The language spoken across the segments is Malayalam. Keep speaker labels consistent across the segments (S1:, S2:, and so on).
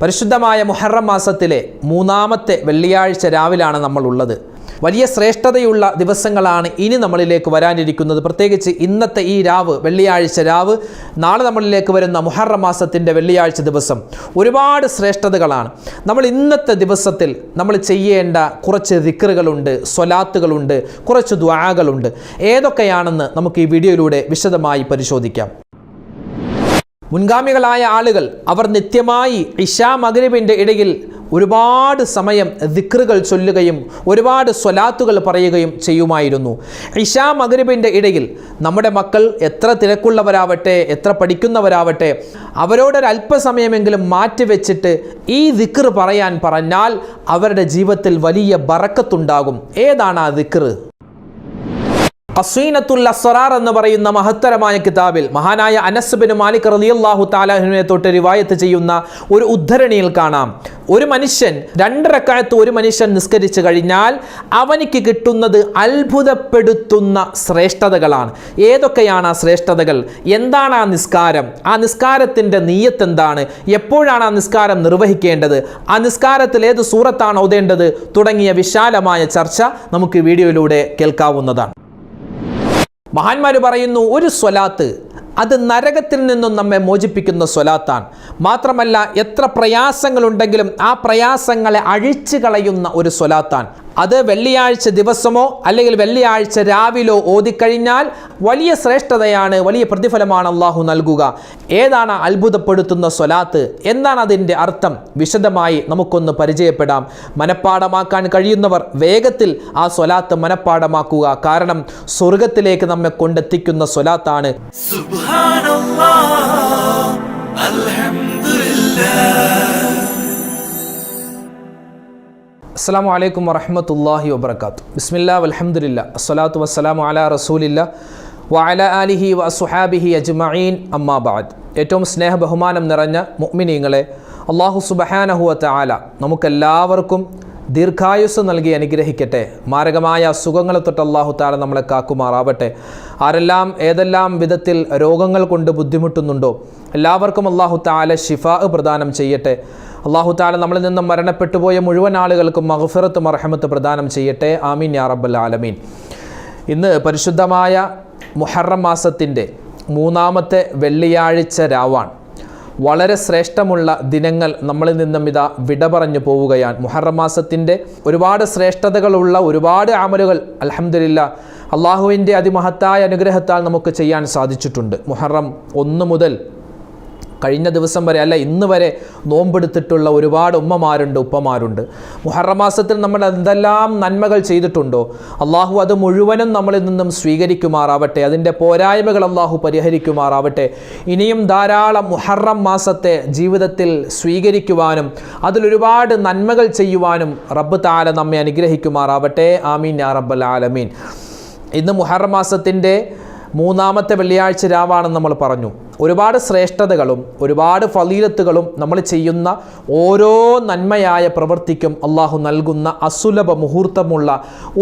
S1: പരിശുദ്ധമായ മുഹറം മാസത്തിലെ മൂന്നാമത്തെ വെള്ളിയാഴ്ച രാവിലാണ് നമ്മൾ ഉള്ളത്. വലിയ ശ്രേഷ്ഠതയുള്ള ദിവസങ്ങളാണ് ഇനി നമ്മളിലേക്ക് വരാനിരിക്കുന്നത്. പ്രത്യേകിച്ച് ഇന്നത്തെ ഈ രാവ്, വെള്ളിയാഴ്ച രാവ്, നാളെ നമ്മളിലേക്ക് വരുന്ന മുഹറം മാസത്തിൻ്റെ വെള്ളിയാഴ്ച ദിവസം ഒരുപാട് ശ്രേഷ്ഠതകളാണ്. നമ്മൾ ഇന്നത്തെ ദിവസത്തിൽ നമ്മൾ ചെയ്യേണ്ട കുറച്ച് ദിക്റുകളുണ്ട്, സ്വലാത്തുകളുണ്ട്, കുറച്ച് ദുആകളുണ്ട്. ഏതൊക്കെയാണെന്ന് നമുക്ക് ഈ വീഡിയോയിലൂടെ വിശദമായി പരിശോധിക്കാം. മുൻഗാമികളായ ആളുകൾ അവർ നിത്യമായി ഇശാ മഗ്രിബിൻ്റെ ഇടയിൽ ഒരുപാട് സമയം ദിക്റുകൾ ചൊല്ലുകയും ഒരുപാട് സ്വലാത്തുകൾ പറയുകയും ചെയ്യുമായിരുന്നു. ഇശാ മഗ്രിബിൻ്റെ ഇടയിൽ നമ്മുടെ മക്കൾ എത്ര തിരക്കുള്ളവരാവട്ടെ, എത്ര പഠിക്കുന്നവരാവട്ടെ, അവരോടൊരല്പസമയമെങ്കിലും മാറ്റിവെച്ചിട്ട് ഈ ദിക്ർ പറയാൻ പറഞ്ഞാൽ അവരുടെ ജീവിതത്തിൽ വലിയ ബറക്കത്തുണ്ടാകും. ഏതാണ് ആ ദിക്ർ? ഖസീനത്തുൽ അസ്റാർ എന്ന് പറയുന്ന മഹത്തരമായ കിതാബിൽ മഹാനായ അനസ് ബിൻ മാലിക് റളിയല്ലാഹു തആല അൻഹുവിനെ തൊട്ട് റിവായത്ത് ചെയ്യുന്ന ഒരു ഉദ്ധരണിയിൽ കാണാം, ഒരു മനുഷ്യൻ 2 റക്അത്ത് ഒരു മനുഷ്യൻ നിസ്കരിച്ചു കഴിഞ്ഞാൽ അവനിക്ക് കിട്ടുന്നത് അത്ഭുതപ്പെടുത്തുന്ന ശ്രേഷ്ഠതകളാണ്. ഏതൊക്കെയാണ് ആ ശ്രേഷ്ഠതകൾ? എന്താണ് ആ നിസ്കാരം? ആ നിസ്കാരത്തിൻ്റെ നിയ്യത്ത് എന്താണ്? എപ്പോഴാണ് ആ നിസ്കാരം നിർവഹിക്കേണ്ടത്? ആ നിസ്കാരത്തിൽ ഏത് സൂറത്താണ് ഓതേണ്ടത്? തുടങ്ങിയ വിശാലമായ ചർച്ച നമുക്ക് വീഡിയോയിലൂടെ കേൾക്കാവുന്നതാണ്. മഹാന്മാർ പറയുന്നു, ഒരു സ്വലാത്ത് അത് നരകത്തിൽ നിന്നും നമ്മെ മോചിപ്പിക്കുന്ന സ്വലാത്താണ്. മാത്രമല്ല, എത്ര പ്രയാസങ്ങളുണ്ടെങ്കിലും ആ പ്രയാസങ്ങളെ അഴിച്ചു കളയുന്ന ഒരു സ്വലാത്താണ്. അത് വെള്ളിയാഴ്ച ദിവസമോ അല്ലെങ്കിൽ വെള്ളിയാഴ്ച രാവിലോ ഓതിക്കഴിഞ്ഞാൽ വലിയ ശ്രേഷ്ഠതയാണ്, വലിയ പ്രതിഫലമാണ് അള്ളാഹു നൽകുക. ഏതാണ് അത്ഭുതപ്പെടുത്തുന്ന സ്വലാത്ത്? എന്താണ് അതിൻ്റെ അർത്ഥം? വിശദമായി നമുക്കൊന്ന് പരിചയപ്പെടാം. മനഃപ്പാടമാക്കാൻ കഴിയുന്നവർ വേഗത്തിൽ ആ സ്വലാത്ത് മനഃപ്പാടമാക്കുക. കാരണം സ്വർഗത്തിലേക്ക് നമ്മെ കൊണ്ടെത്തിക്കുന്ന സ്വലാത്താണ്. അസ്സലാമു അലൈക്കും വറഹ്മത്തുള്ളാഹി വബറകാതുഹു. ബിസ്മില്ലാ വൽഹംദുലില്ലാ അസ്സലാത്തു വസ്സലാമു അലാ റസൂലില്ലാ വഅലാ ആലിഹി വഅസ്ഹാബിഹി അജ്മഈൻ, അമ്മാ ബഅദ്. ഏറ്റവും സ്നേഹ ബഹുമാനം നിറഞ്ഞ മുഅ്മിനീങ്ങളെ, അല്ലാഹു സുബ്ഹാനഹു വ തആല നമുക്കെല്ലാവർക്കും ദീർഘായുസ് നൽകി അനുഗ്രഹിക്കട്ടെ. മാരകമായ അസുഖങ്ങളെ തൊട്ട് അല്ലാഹു തആല നമ്മളെ കാക്കുമാറാവട്ടെ. ആരെല്ലാം ഏതെല്ലാം വിധത്തിൽ രോഗങ്ങൾ കൊണ്ട് ബുദ്ധിമുട്ടുന്നുണ്ടോ എല്ലാവർക്കും അല്ലാഹു തആല ശിഫാ പ്രദാനം ചെയ്യട്ടെ. അല്ലാഹു തആല നമ്മളിൽ നിന്നും മരണപ്പെട്ടു പോയ മുഴുവൻ ആളുകൾക്കും മഗ്ഫിറത്ത് മർഹമത്ത് പ്രദാനം ചെയ്യട്ടെ. ആമീൻ യാ റബ്ബൽ ആലമീൻ. ഇന്ന് പരിശുദ്ധമായ മുഹറം മാസത്തിൻ്റെ മൂന്നാമത്തെ വെള്ളിയാഴ്ച രാവാണ്. വളരെ ശ്രേഷ്ഠമുള്ള ദിനങ്ങൾ നമ്മളിൽ നിന്നും ഇതാ വിട പറഞ്ഞു പോവുകയാണ്. മുഹറം മാസത്തിൻ്റെ ഒരുപാട് ശ്രേഷ്ഠതകളുള്ള ഒരുപാട് അമലുകൾ അൽഹംദുലില്ലാ അള്ളാഹുവിൻ്റെ അതിമഹത്തായ അനുഗ്രഹത്താൽ നമുക്ക് ചെയ്യാൻ സാധിച്ചിട്ടുണ്ട്. മുഹറം 1 മുതൽ കഴിഞ്ഞ ദിവസം വരെ, അല്ല ഇന്ന് വരെ നോമ്പെടുത്തിട്ടുള്ള ഒരുപാട് ഉമ്മമാരുണ്ട്, ഉപ്പമാരുണ്ട്. മുഹറം മാസത്തിൽ നമ്മൾ എന്തെല്ലാം നന്മകൾ ചെയ്തിട്ടുണ്ടോ അള്ളാഹു അത് മുഴുവനും നമ്മളിൽ നിന്നും സ്വീകരിക്കുമാറാവട്ടെ. അതിൻ്റെ പോരായ്മകൾ അള്ളാഹു പരിഹരിക്കുമാറാവട്ടെ. ഇനിയും ധാരാളം മുഹറം മാസത്തെ ജീവിതത്തിൽ സ്വീകരിക്കുവാനും അതിലൊരുപാട് നന്മകൾ ചെയ്യുവാനും റബ്ബ് തആല നമ്മെ അനുഗ്രഹിക്കുമാറാവട്ടെ. ആമീൻ യാ റബ്ബൽ ആലമീൻ. ഇന്ന് മുഹറം മാസത്തിൻ്റെ മൂന്നാമത്തെ വെള്ളിയാഴ്ച രാവാണെന്ന് നമ്മൾ പറഞ്ഞു. ഒരുപാട് ശ്രേഷ്ഠതകളും ഒരുപാട് ഫളീലത്തുകളും നമ്മൾ ചെയ്യുന്ന ഓരോ നന്മയായ പ്രവൃത്തിക്കും അള്ളാഹു നൽകുന്ന അസുലഭ മുഹൂർത്തമുള്ള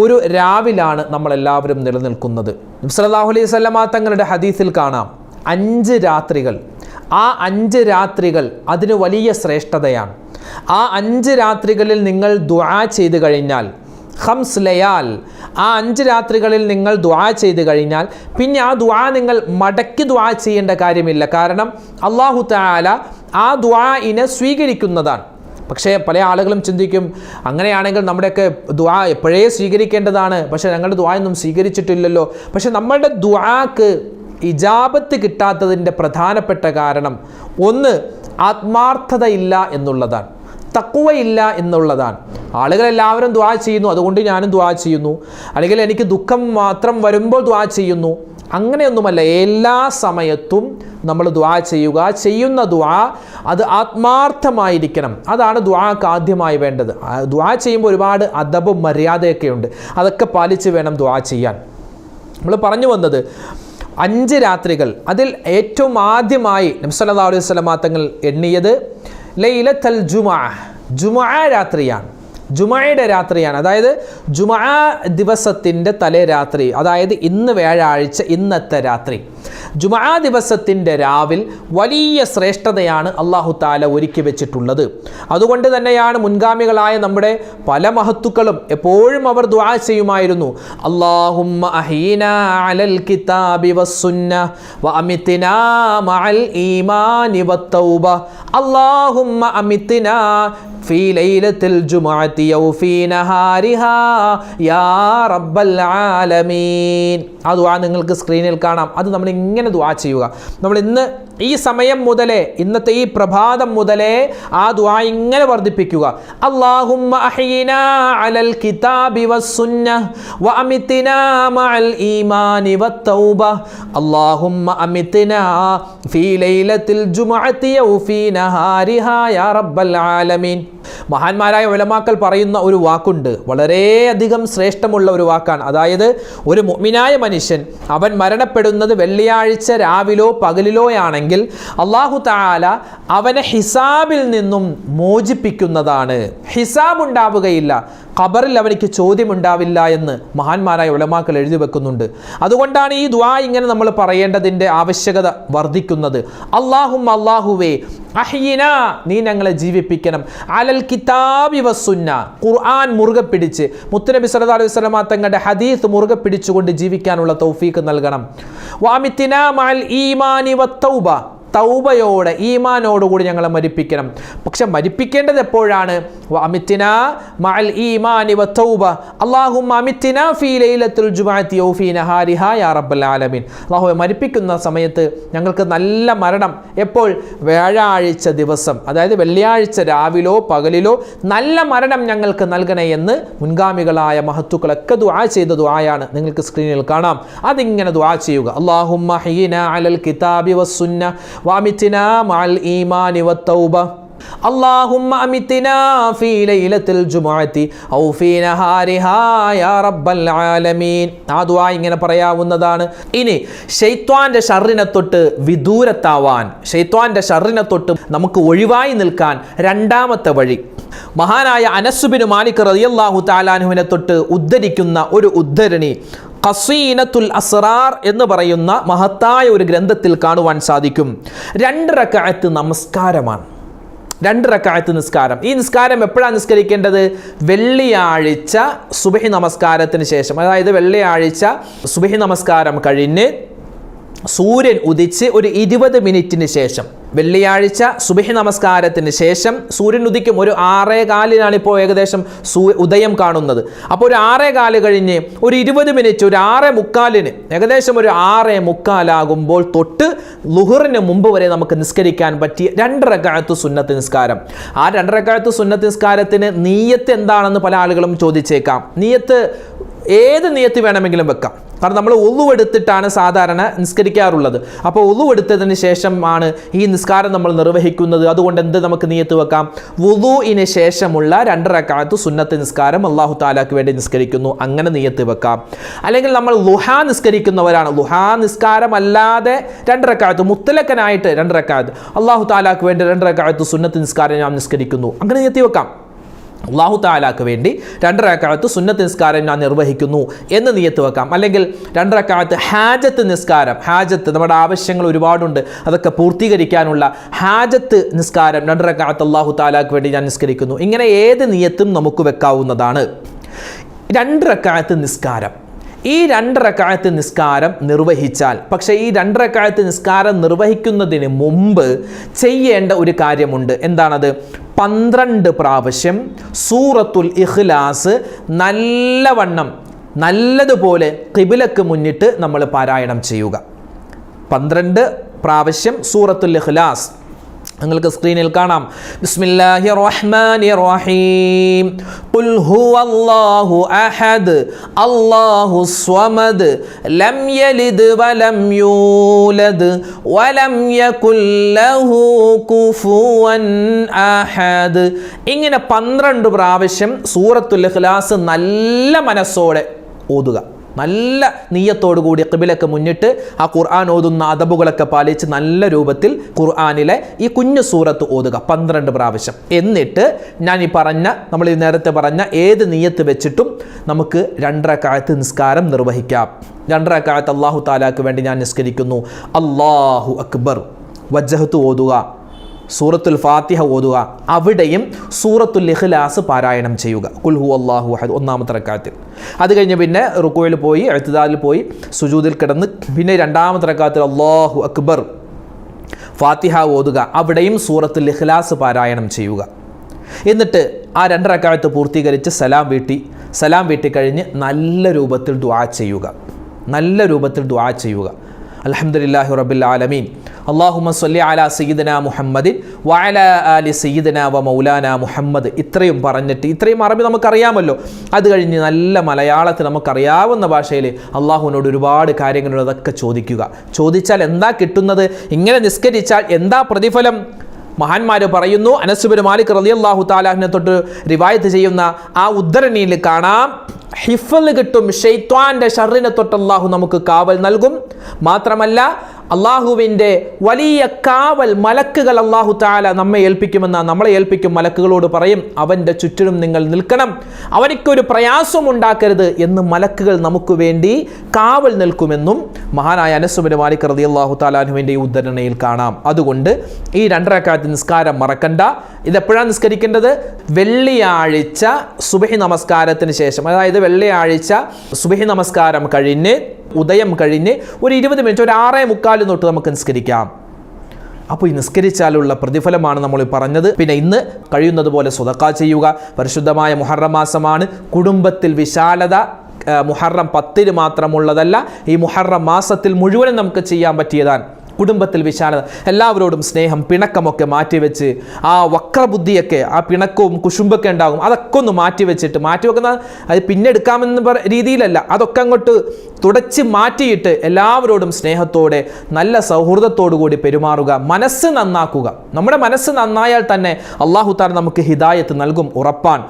S1: ഒരു രാവിലാണ് നമ്മളെല്ലാവരും നിലനിൽക്കുന്നത്. നബി സല്ലല്ലാഹു അലൈഹി വസല്ലമ തങ്ങളുടെ ഹദീസിൽ കാണാം 5 രാത്രികൾ. ആ 5 രാത്രികൾ അതിന് വലിയ ശ്രേഷ്ഠതയാണ്. ആ 5 രാത്രികളിൽ നിങ്ങൾ ദുആ ചെയ്തു കഴിഞ്ഞാൽ, ഖംസ് ലയാൽ, ആ 5 രാത്രികളിൽ നിങ്ങൾ ദുആ ചെയ്തു കഴിഞ്ഞാൽ പിന്നെ ആ ദുആ നിങ്ങൾ മടക്കി ദുആ ചെയ്യേണ്ട കാര്യമില്ല. കാരണം അല്ലാഹു തആല ആ ദുആഇനെ സ്വീകരിക്കുന്നതാണ്. പക്ഷേ പല ആളുകളും ചിന്തിക്കും, അങ്ങനെയാണെങ്കിൽ നമ്മുടെയൊക്കെ ദുആ എപ്പോഴേ സ്വീകരിക്കേണ്ടതാണ്, പക്ഷേ ഞങ്ങളുടെ ദുആ ഒന്നും സ്വീകരിച്ചിട്ടില്ലല്ലോ. പക്ഷേ നമ്മളുടെ ദുആക്ക് ഇജാബത്ത് കിട്ടാത്തതിൻ്റെ പ്രധാനപ്പെട്ട കാരണം ഒന്ന് ആത്മാർത്ഥതയില്ല എന്നുള്ളതാണ്, തഖ്വയില്ല എന്നുള്ളതാണ്. ആളുകളെല്ലാവരും ദുആ ചെയ്യുന്നു, അതുകൊണ്ട് ഞാനും ദുആ ചെയ്യുന്നു, അല്ലെങ്കിൽ എനിക്ക് ദുഃഖം മാത്രം വരുമ്പോൾ ദുആ ചെയ്യുന്നു. അങ്ങനെയൊന്നുമല്ല. എല്ലാ സമയത്തും നമ്മൾ ദുആ ചെയ്യുക. ചെയ്യുന്ന ദുആ അത് ആത്മാർത്ഥമായിരിക്കണം. അതാണ് ദുആക്ക് ആദ്യമായി വേണ്ടത്. ദുആ ചെയ്യുമ്പോൾ ഒരുപാട് അദബും മര്യാദയൊക്കെ ഉണ്ട്. അതൊക്കെ പാലിച്ച് വേണം ദുആ ചെയ്യാൻ. നമ്മൾ പറഞ്ഞു വന്നത് 5 രാത്രികൾ. അതിൽ ഏറ്റവും ആദ്യമായി നബി സല്ലല്ലാഹു അലൈഹി വസല്ലമ തങ്ങൾ എണ്ണിയത് ലൈലത്തുൽ ജുമുഅ, ജുമുഅ രാത്രിയാണ്. ജുമുഅയുടെ രാത്രിയാണ്. അതായത് ജുമുഅ ദിവസത്തിൻ്റെ തലേ രാത്രി, അതായത് ഇന്ന് വ്യാഴാഴ്ച, ഇന്നത്തെ രാത്രി. ജുമുഅ ദിവസത്തിൻ്റെ രാവിൽ വലിയ ശ്രേഷ്ഠതയാണ് അല്ലാഹു തആല ഒരുക്കി വെച്ചിട്ടുള്ളത്. അതുകൊണ്ട് തന്നെയാണ് മുൻഗാമികളായ നമ്മുടെ പല മഹത്തുക്കളും എപ്പോഴും അവർ ദുആ ചെയ്യുമായിരുന്നു, അല്ലാഹുമ്മ അഹീനാ അലൽ കിതാബി വസ്സുന്ന വഅമിത്നാ മഅൽ ഈമാനി വത്തൗബ അല്ലാഹുമ്മ അമിത്നാ ഫീ ലൈലത്തിൽ ജുമുഅത്തി ഔ ഫീ നഹാരിഹാ യാ റബ്ബൽ ആലമീൻ. ആ ദുആ നിങ്ങൾക്ക് സ്ക്രീനിൽ കാണാം. അത് നമ്മൾ ഇങ്ങനെ ദുആ ചെയ്യുക. നമ്മൾ ഇന്ന് ഈ സമയം മുതലേ, ഇന്നത്തെ ഈ പ്രഭാതം മുതലേ ആ ദുആ ഇങ്ങനെ വർദ്ധിപ്പിക്കുക. അല്ലാഹുമ്മ അഹ്യിനാ അലൽ കിതാബി വസ്സുന്ന വഅമിത്നാ മഅൽ ഈമാനി വത്തൗബ അല്ലാഹുമ്മ അമിത്നാ ഫീ ലൈലത്തിൽ ജുമുഅത്തി ഔ ഫീ നഹാരിഹാ യാ റബ്ബൽ ആലമീൻ. മഹാന്മാരായ ഉലമാക്കൾ പറയുന്ന ഒരു വാക്കുണ്ട്, വളരെയധികം ശ്രേഷ്ഠമുള്ള ഒരു വാക്കാണ്. അതായത് ഒരു മുഅ്മിനായ മനുഷ്യൻ അവൻ മരണപ്പെടുന്നത് വെള്ളിയാഴ്ച രാവിലോ പകലിലോയാണെങ്കിൽ അല്ലാഹു തആല അവനെ ഹിസാബിൽ നിന്നും മോചിപ്പിക്കുന്നതാണ്. ഹിസാബ് ഉണ്ടാവുകയില്ല, ഖബറിൽ അവനിക്ക് ചോദ്യമുണ്ടാവില്ല എന്ന് മഹാന്മാരായ ഉലമാക്കൾ എഴുതി വെക്കുന്നുണ്ട്. അതുകൊണ്ടാണ് ഈ ദുആ ഇങ്ങനെ നമ്മൾ പറയേണ്ടതിൻ്റെ ആവശ്യകത വർദ്ധിക്കുന്നത്. അല്ലാഹുവേ അഹ്യിനാ, നീ ഞങ്ങളെ ജീവിപ്പിക്കണം, അലൽ കിതാബി വസ്സുന്ന, ഖുർആൻ മുറുകെ പിടിച്ച് മുത്തുനബി സല്ലല്ലാഹു അലൈഹി വസല്ലമ തങ്ങളുടെ ഹദീസ് മുറുകെ പിടിച്ചുകൊണ്ട് ജീവിക്കാനുള്ള തൗഫീഖ് നൽകണം. വഅമിത്നാ മഅൽ ഈമാനി വത്തൗബ, തൗബയോടെ ഈമാനോടുകൂടി ഞങ്ങളെ മരിപ്പിക്കണം. പക്ഷെ മരിപ്പിക്കേണ്ടത് എപ്പോഴാണ്? വഅമിത്നാ മഅൽ ഈമാനി വത്തൗബ അല്ലാഹുമ്മ അമിത്നാ ഫീ ലൈലത്തുൽ ജുമുഅത്തി ഔ ഫീ നഹാരിഹാ യാ റബ്ബൽ ആലമീൻ. അല്ലാഹുവേ, മരിപ്പിക്കുന്ന സമയത്ത് ഞങ്ങൾക്ക് നല്ല മരണം എപ്പോൾ? വ്യാഴാഴ്ച ദിവസം, അതായത് വെള്ളിയാഴ്ച രാവിലോ പകലിലോ നല്ല മരണം ഞങ്ങൾക്ക് നൽകണേ എന്ന് മുൻഗാമികളായ മഹത്തുക്കളൊക്കെ ദുആ ചെയ്ത ദുആയാണ്, നിങ്ങൾക്ക് സ്ക്രീനിൽ കാണാം. അതിങ്ങനെ ദുആ ചെയ്യുക. അല്ലാഹുമ്മ അഹ്യിനാ അലൽ കിതാബി വസ്സുന്ന വഅമിത്നാ മഅൽ ഈമാനി വത്തൗബ അല്ലാഹുമ്മ അമിത്നാ ഫീ ലൈലത്തിൽ ജുമുഅത്തി ഔ ഫീ നഹാരിഹാ യാ റബ്ബൽ ആലമീൻ. ആ ദുആ ഇങ്ങനെ പറയാവുന്നതാണ്. ഇനി ശൈത്വാന്റെ ശർറിനെ തൊട്ട് വിദൂരത്താവാൻ, ശൈത്വാന്റെ ശർറിനെ തൊട്ട് നമുക്ക് ഒഴിവായി നിൽക്കാൻ രണ്ടാമത്തെ വഴി, മഹാനായ അനസ് ബിൻ മാലിക് റളിയല്ലാഹു തആല അൻഹുവിനെ തൊട്ട് ഉദ്ധരിക്കുന്ന ഒരു ഉദ്ധരണി ഖസീനത്തുൽ അസ്റാർ എന്ന് പറയുന്ന മഹത്തായ ഒരു ഗ്രന്ഥത്തിൽ കാണുവാൻ സാധിക്കും. 2 റക്അത്ത് നമസ്കാരമാണ്. 2 റക്അത്ത് നിസ്കാരം. ഈ നിസ്കാരം എപ്പോഴാണ് നിസ്കരിക്കേണ്ടത്? വെള്ളിയാഴ്ച സുബഹി നമസ്കാരത്തിന് ശേഷം. അതായത് വെള്ളിയാഴ്ച സുബഹി നമസ്കാരം കഴിഞ്ഞ് സൂര്യൻ ഉദിച്ച് ഒരു 20 മിനിറ്റിന് ശേഷം, വെള്ളിയാഴ്ച സുബഹി നമസ്കാരത്തിന് ശേഷം സൂര്യൻ ഉദിക്കും. ഒരു 6:15 ഇപ്പോൾ ഏകദേശം ഉദയം കാണുന്നത്. അപ്പോൾ ഒരു 6:15 കഴിഞ്ഞ് ഒരു 20 മിനിറ്റ്, ഒരു 6:45, ഏകദേശം ഒരു 6:45 തൊട്ട് ളുഹറിന് മുമ്പ് വരെ നമുക്ക് നിസ്കരിക്കാൻ പറ്റിയ 2 റക്അത്ത് സുന്നത്ത് നിസ്കാരം. ആ 2 റക്അത്ത് സുന്നത്ത് നിസ്കാരത്തിന് നിയ്യത്ത് എന്താണെന്ന് പല ആളുകളും ചോദിച്ചേക്കാം. നിയ്യത്ത് ഏത് നിയ്യത്ത് വേണമെങ്കിലും വെക്കാം. കാരണം നമ്മൾ ഉളു എടുത്തിട്ടാണ് സാധാരണ നിസ്കരിക്കാറുള്ളത്. അപ്പോൾ ഉളു എടുത്തതിന് ശേഷമാണ് ഈ നിസ്കാരം നമ്മൾ നിർവഹിക്കുന്നത്. അതുകൊണ്ട് എന്ത് നമുക്ക് നിയ്യത്ത് വെക്കാം? വുളൂഇന് ശേഷമുള്ള 2 റക്അത്ത് സുന്നത്ത് നിസ്കാരം അല്ലാഹു തആലക്ക് വേണ്ടി നിസ്കരിക്കുന്നു, അങ്ങനെ നിയ്യത്ത് വെക്കാം. അല്ലെങ്കിൽ നമ്മൾ ളുഹാ നിസ്കരിക്കുന്നവരാണ്, ളുഹാ നിസ്കാരം അല്ലാതെ 2 റക്അത്ത് മുത്തലക്കനായിട്ട് 2 റക്അത്ത് അല്ലാഹു തആലക്ക് വേണ്ടി 2 റക്അത്ത് സുന്നത്ത് നിസ്കാരം ഞാൻ നിസ്കരിക്കുന്നു, അങ്ങനെ നിയ്യത്ത് വെക്കാം. അല്ലാഹു തആലക്ക് വേണ്ടി 2 റക്അത്ത് സുന്നത്ത് നിസ്കാരം ഞാൻ നിർവഹിക്കുന്നു എന്ന് നിയ്യത്ത് വെക്കാം. അല്ലെങ്കിൽ 2 റക്അത്ത് ഹാജത്ത് നിസ്കാരം, ഹാജത്ത് നമ്മുടെ ആവശ്യങ്ങൾ ഒരുപാടുണ്ട്, അതൊക്കെ പൂർത്തീകരിക്കാനുള്ള ഹാജത്ത് നിസ്കാരം 2 റക്അത്ത് അല്ലാഹു തആലക്ക് വേണ്ടി ഞാൻ നിസ്കരിക്കുന്നു, ഇങ്ങനെ ഏത് നിയ്യത്തും നമുക്ക് വെക്കാവുന്നതാണ്. 2 റക്അത്ത് നിസ്കാരം, ഈ 2 റക്അത്ത് നിസ്കാരം നിർവഹിച്ചാൽ, പക്ഷേ ഈ 2 റക്അത്ത് നിസ്കാരം നിർവഹിക്കുന്നതിന് മുമ്പ് ചെയ്യേണ്ട ഒരു കാര്യമുണ്ട്. എന്താണത്? 12 പ്രാവശ്യം സൂറത്തുൽ ഇഖ്ലാസ് നല്ലവണ്ണം നല്ലതുപോലെ ഖിബ്ലക്ക് മുന്നിട്ട് നമ്മൾ പാരായണം ചെയ്യുക. 12 പ്രാവശ്യം സൂറത്തുൽ ഇഖ്ലാസ് നിങ്ങൾക്ക് സ്ക്രീനിൽ കാണാം. ബിസ്മില്ലാഹിർ റഹ്മാനിർ റഹീം. ഖുൽ ഹുവല്ലാഹു അഹദ് അല്ലാഹുസ് സ്വമദ് ലം യലിദ് വലം യൂലദ് വലം യകുൽ ലഹു കുഫുവൻ അഹദ്. ഇങ്ങനെ 12 പ്രാവശ്യം സൂറത്തുൽ ഇഖ്ലാസ് നല്ല മനസ്സോടെ ഓതുക. നല്ല നീയത്തോടുകൂടി ഖിബിലക്ക് മുന്നിട്ട് ആ ഖുർആൻ ഓതുന്ന അദബുകളൊക്കെ പാലിച്ച് നല്ല രൂപത്തിൽ ഖുർആനിലെ ഈ കുഞ്ഞു സൂറത്ത് ഓതുക 12 പ്രാവശ്യം. എന്നിട്ട് ഞാൻ ഈ നമ്മൾ ഈ നേരത്തെ പറഞ്ഞ ഏത് നീയത്ത് വെച്ചിട്ടും നമുക്ക് 2 റക്അത്ത് നിസ്കാരം നിർവഹിക്കാം. 2 റക്അത്ത് അല്ലാഹു തആലാക്ക് വേണ്ടി ഞാൻ നിസ്കരിക്കുന്നു, അല്ലാഹു അക്ബർ, വജ്ജഹത്ത് ഓതുക, സൂറത്തുൽ ഫാത്തിഹ ഓതുക, അവിടെയും സൂറത്തുൽ ഇഖ്ലാസ് പാരായണം ചെയ്യുക, ഖുൽ ഹുവല്ലാഹു അഹദ് ഒന്നാമത്തെ റക്അത്തിൽ. അത് കഴിഞ്ഞ് പിന്നെ റുക്കൂയിൽ പോയി ഇഅ്തിദാലിൽ പോയി സുജൂദിൽ കിടന്ന് പിന്നെ 2ാമത്തെ റക്അത്തിൽ അല്ലാഹു അക്ബർ, ഫാത്തിഹ ഓതുക, അവിടെയും സൂറത്തുൽ ഇഖ്ലാസ് പാരായണം ചെയ്യുക. എന്നിട്ട് ആ 2 റക്അത്ത് പൂർത്തീകരിച്ച് സലാം വീട്ടി കഴിഞ്ഞ് നല്ല രൂപത്തിൽ ദുആ ചെയ്യുക. അൽഹംദുലില്ലാഹി റബ്ബിൽ ആലമീൻ, അല്ലാഹുമ്മ സ്വല്ലി അലാ സയ്യിദിനാ മുഹമ്മദിൻ വഅലാ ആലി സയ്യിദിനാ വ മൗലാനാ മുഹമ്മദ്. ഇത്രയും പറഞ്ഞിട്ട്, ഇത്രയും അറബി നമുക്കറിയാമല്ലോ, അത് കഴിഞ്ഞ് നല്ല മലയാളത്തിൽ നമുക്കറിയാവുന്ന ഭാഷയിൽ അള്ളാഹുവിനോട് ഒരുപാട് കാര്യങ്ങളോട് അതൊക്കെ ചോദിച്ചാൽ എന്താ കിട്ടുന്നത്? ഇങ്ങനെ നിസ്കരിച്ചാൽ എന്താ പ്രതിഫലം? മഹാന്മാർ പറയുന്നു, അനസ് ബിൻ മാലിക് റളിയല്ലാഹു തആലാഹിനെ തൊട്ട് റിവായത്ത് ചെയ്യുന്ന ആ ഉദ്ധരണിയിൽ കാണാം, ഹിഫ്ള് കിട്ടും, ശൈത്വാന്റെ ഷർറിനെ തൊട്ട് അള്ളാഹു നമുക്ക് കാവൽ നൽകും. മാത്രമല്ല അള്ളാഹുവിൻ്റെ വലിയ കാവൽ മലക്കുകൾ അള്ളാഹു തആല നമ്മളെ ഏൽപ്പിക്കും. മലക്കുകളോട് പറയും, അവൻ്റെ ചുറ്റിലും നിങ്ങൾ നിൽക്കണം, അവനിക്കൊരു പ്രയാസം ഉണ്ടാക്കരുത് എന്ന് മലക്കുകൾ നമുക്ക് വേണ്ടി കാവൽ നിൽക്കുമെന്നും മഹാനായ അനസ് ബിൻ മാലിക് റളിയല്ലാഹു തആല അൻഹുവിൻ്റെ ഈ ഉദ്ധരണയിൽ കാണാം. അതുകൊണ്ട് ഈ 2 റക്അത്ത് നിസ്കാരം മറക്കണ്ട. ഇതെപ്പോഴാണ് നിസ്കരിക്കേണ്ടത്? വെള്ളിയാഴ്ച സുബഹി നമസ്കാരത്തിന് ശേഷം, അതായത് വെള്ളിയാഴ്ച സുബഹി നമസ്കാരം കഴിഞ്ഞ് ഉദയം കഴിഞ്ഞ് ഒരു 20 മിനിറ്റ്, ഒരു 6:45 തൊട്ട് നമുക്ക് നിസ്കരിക്കാം. അപ്പോൾ ഈ നിസ്കരിച്ചാലുള്ള പ്രതിഫലമാണ് നമ്മൾ പറഞ്ഞത്. പിന്നെ ഇന്ന് കഴിയുന്നത് പോലെ സ്വതക്ക ചെയ്യുക. പരിശുദ്ധമായ മുഹറം മാസമാണ്. കുടുംബത്തിൽ വിശാലത മുഹറം 10 മാത്രമുള്ളതല്ല, ഈ മുഹറം മാസത്തിൽ മുഴുവനും നമുക്ക് ചെയ്യാൻ പറ്റിയതാണ്. കുടുംബത്തിൽ വിശാലത, എല്ലാവരോടും സ്നേഹം, പിണക്കമൊക്കെ മാറ്റിവെച്ച്, ആ വക്രബുദ്ധിയൊക്കെ, ആ പിണക്കവും കുശുമ്പൊക്കെ ഉണ്ടാകും, അതൊക്കെ ഒന്ന് മാറ്റിവെക്കുന്ന അത് പിന്നെ എടുക്കാമെന്ന രീതിയിലല്ല, അതൊക്കെ അങ്ങോട്ട് തുടച്ച് മാറ്റിയിട്ട് എല്ലാവരോടും സ്നേഹത്തോടെ നല്ല സൗഹൃദത്തോടു കൂടി പെരുമാറുക. മനസ്സ് നന്നാക്കുക. നമ്മുടെ മനസ്സ് നന്നായാൽ തന്നെ അല്ലാഹു തആല നമുക്ക് ഹിദായത്ത് നൽകും, ഉറപ്പാണ്.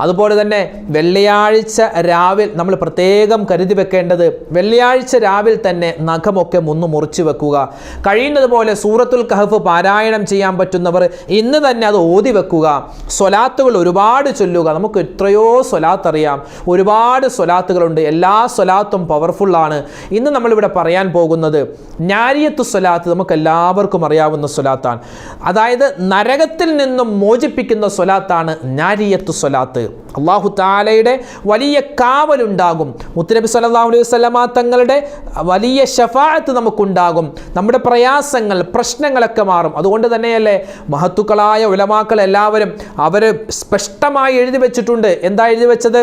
S1: അതുപോലെ തന്നെ വെള്ളിയാഴ്ച രാവിലെ നമ്മൾ പ്രത്യേകം കരുതി വെക്കേണ്ടത്, വെള്ളിയാഴ്ച രാവിലെ തന്നെ നഖമൊക്കെ മുറിച്ച് വെക്കുക. കഴിയുന്നത് പോലെ സൂറത്തുൽ കഹഫ് പാരായണം ചെയ്യാൻ പറ്റുന്നവർ ഇന്ന് തന്നെ അത് ഓതി വെക്കുക. സ്വലാത്തുകൾ ഒരുപാട് ചൊല്ലുക. നമുക്ക് എത്രയോ സ്വലാത്ത് അറിയാം, ഒരുപാട് സ്വലാത്തുകളുണ്ട്. എല്ലാ സ്വലാത്തും പവർഫുള്ളാണ്. ഇന്ന് നമ്മളിവിടെ പറയാൻ പോകുന്നത് നാരിയത്തു സ്വലാത്ത്, നമുക്ക് എല്ലാവർക്കും അറിയാവുന്ന സ്വലാത്താണ്. അതായത് നരകത്തിൽ നിന്നും മോചിപ്പിക്കുന്ന സ്വലാത്താണ് നാരിയത്തു സ്വലാത്ത്. അല്ലാഹു തആലയുടെ വലിയ കാവലുണ്ടാകും. മുത്തുനബി സല്ലല്ലാഹു അലൈഹി വസല്ലമ തങ്ങളുടെ വലിയ ശഫാഅത്ത് നമുക്കുണ്ടാകും. നമ്മുടെ പ്രയാസങ്ങൾ, പ്രശ്നങ്ങളൊക്കെ മാറും. അതുകൊണ്ട് തന്നെയല്ലേ മഹത്തുക്കളായ ഉലമാക്കൾ എല്ലാവരും അവർ സ്പഷ്ടമായി എഴുതി വെച്ചിട്ടുണ്ട്. എന്താ എഴുതി വെച്ചത്?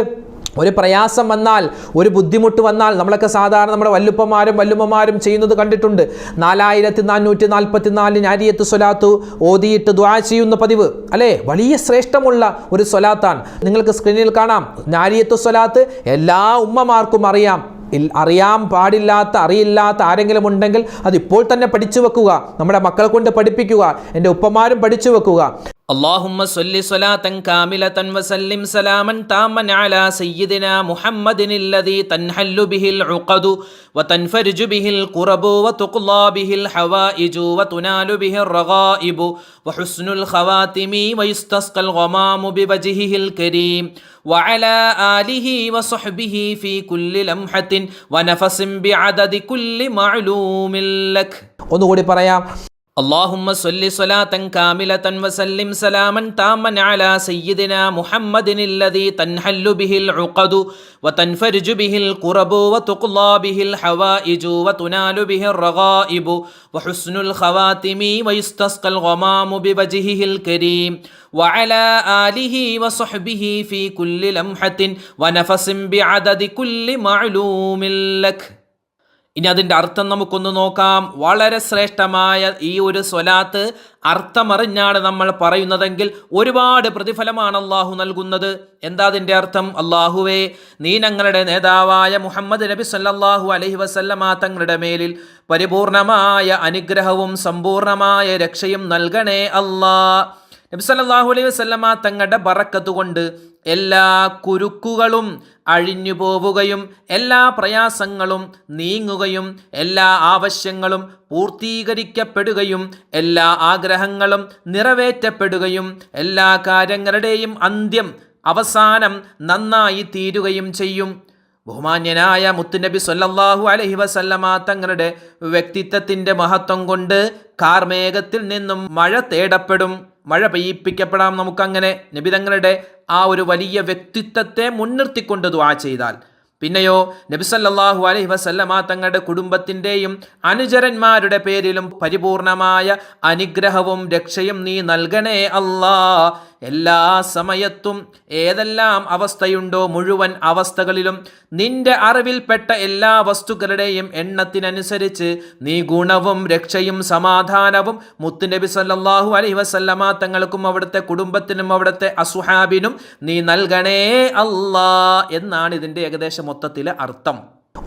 S1: ഒരു പ്രയാസം വന്നാൽ, ഒരു ബുദ്ധിമുട്ട് വന്നാൽ, നമ്മളൊക്കെ സാധാരണ നമ്മുടെ വല്ലുപ്പമാരും വല്ലുമ്മമാരും ചെയ്യുന്നത് കണ്ടിട്ടുണ്ട്. 4444 നാരിയത്ത് സ്വലാത്ത് ഓതിയിട്ട് ദുആ ചെയ്യുന്ന പതിവ്, അല്ലേ? വലിയ ശ്രേഷ്ഠമുള്ള ഒരു സ്വലാത്താണ്. നിങ്ങൾക്ക് സ്ക്രീനിൽ കാണാം. നാരിയത്ത് സ്വലാത്ത് എല്ലാ ഉമ്മമാർക്കും അറിയാൻ പാടില്ലാത്ത, അറിയില്ലാത്ത ആരെങ്കിലും ഉണ്ടെങ്കിൽ അതിപ്പോൾ തന്നെ പഠിച്ചു വെക്കുക. നമ്മുടെ മക്കളെ കൊണ്ട് പഠിപ്പിക്കുക. എൻ്റെ ഉപ്പമാരും പഠിച്ചു വെക്കുക. اللهم صل صلاة كاملة وسلم سلاما تاما على سيدنا محمد الذي تنحل به العقد وتنفرج به الكرب وتقضى به الحوائج وتنال به الرغائب وحسن الخواتم ويستسقى الغمام بوجهه الكريم وعلى آله وصحبه في كل لمحة ونفس بعدد كل معلوم لك. ഒന്നുകൂടി പറയാം. اللهم صل صلاة كاملة وسلم سلاما تاما على سيدنا محمد الذي تنحل به العقد وتنفرج به الكرب وتقضى به الحوائج وتنال به الرغائب وحسن الخواتم ويستسقى الغمام بوجهه الكريم وعلى آله وصحبه في كل لمحة ونفس بعدد كل معلوم لك. ഇനി അതിൻ്റെ അർത്ഥം നമുക്കൊന്ന് നോക്കാം. വളരെ ശ്രേഷ്ഠമായ ഈ ഒരു സ്വലാത്ത് അർത്ഥമറിഞ്ഞാണ് നമ്മൾ പറയുന്നതെങ്കിൽ ഒരുപാട് പ്രതിഫലമാണ് അള്ളാഹു നൽകുന്നത്. എന്താ അതിൻ്റെ അർത്ഥം? അള്ളാഹുവേ, നീ ഞങ്ങളുടെ നേതാവായ മുഹമ്മദ് നബി സല്ലല്ലാഹു അലൈഹി വസല്ലമ തങ്ങളുടെ മേലിൽ പരിപൂർണമായ അനുഗ്രഹവും സമ്പൂർണമായ രക്ഷയും നൽകണേ അല്ലാ. നബി സല്ലല്ലാഹു അലൈഹി വസല്ലമ തങ്ങളുടെ ബറക്കത്ത് കൊണ്ട് എല്ലാ കുരുക്കുകളും അഴിഞ്ഞു പോവുകയും എല്ലാ പ്രയാസങ്ങളും നീങ്ങുകയും എല്ലാ ആവശ്യങ്ങളും പൂർത്തീകരിക്കപ്പെടുകയും എല്ലാ ആഗ്രഹങ്ങളും നിറവേറ്റപ്പെടുകയും എല്ലാ കാര്യങ്ങളുടെയും അന്ത്യം അവസാനം നന്നായി തീരുകയും ചെയ്യും. ബഹുമാന്യനായ മുത്തുനബി സല്ലല്ലാഹു അലൈഹി വസല്ലമ തങ്ങളുടെ വ്യക്തിത്വത്തിൻ്റെ മഹത്വം കൊണ്ട് കാർമേഘത്തിൽ നിന്നും മഴ തേടപ്പെടും, മഴ പെയ്യിപ്പിക്കപ്പെടാം. നമുക്കങ്ങനെ നബി തങ്ങളുടെ ആ ഒരു വലിയ വ്യക്തിത്വത്തെ മുൻനിർത്തിക്കൊണ്ട് ദുആ ചെയ്താൽ. പിന്നെയോ നബി സല്ലല്ലാഹു അലൈഹി വസല്ലമ തങ്ങളുടെ കുടുംബത്തിൻ്റെയും അനുചരന്മാരുടെ പേരിലും പരിപൂർണമായ അനുഗ്രഹവും രക്ഷയും നീ നൽകണേ അല്ലാ. എല്ലാ സമയത്തും ഏതെല്ലാം അവസ്ഥയുണ്ടോ മുഴുവൻ അവസ്ഥകളിലും നിന്റെ അറിവിൽപ്പെട്ട എല്ലാ വസ്തുക്കളുടെയും എണ്ണത്തിനനുസരിച്ച് നീ ഗുണവും രക്ഷയും സമാധാനവും മുത്തുനബി സല്ലല്ലാഹു അലൈഹി വസല്ലമ തങ്ങൾക്കും അവിടുത്തെ കുടുംബത്തിനും അവിടുത്തെ അസ്ഹാബിനും നീ നൽകണേ അല്ലാ എന്നാണ് ഇതിൻ്റെ ഏകദേശം മൊത്തത്തിലെ അർത്ഥം.